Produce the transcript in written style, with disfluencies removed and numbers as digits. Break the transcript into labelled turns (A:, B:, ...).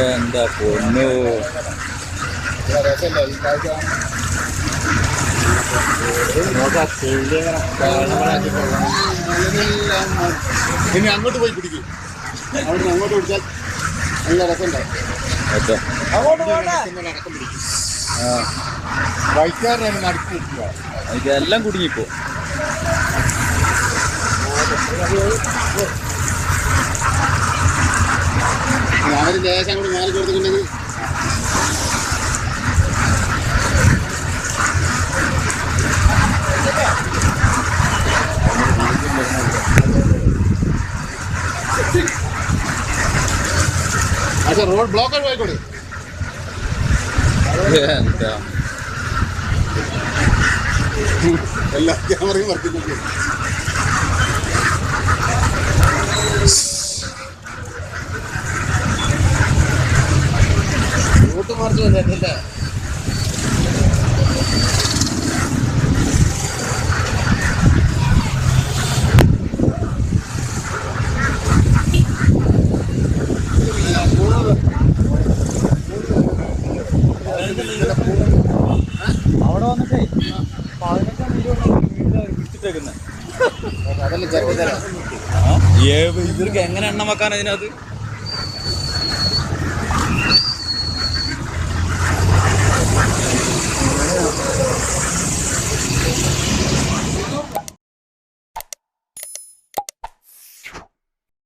A: എന്താ പൊന്നു
B: ഇനി അങ്ങോട്ട് പോയി പിടിക്കും. അവിടുന്ന് അങ്ങോട്ട് പിടിച്ചാൽ നല്ല രസമുണ്ടാവും. വൈക്കാരനാണ് നടത്തി വെക്കുക.
A: ഇതെല്ലാം കുടുങ്ങിപ്പോ.
B: ഞാനൊരു ദേശം അങ്ങോട്ട് മാറി കൊടുത്തിട്ടുണ്ടെങ്കിൽ റോഡ് ബ്ലോക്ക് ആയി പോയിക്കോട്ടെ.
A: എന്താ
B: എല്ലാ ക്യാമറയും വർത്തിക്കൊക്കെ റൂട്ട് മാർച്ച് വന്നിട്ടില്ല.
A: അവിടെ വന്നിട്ടേ 15-20 പിടിച്ചിട്ടേക്കുന്നത്. ഇവർക്ക് എങ്ങനെ എണ്ണം വെക്കാൻ അതിനകത്ത്?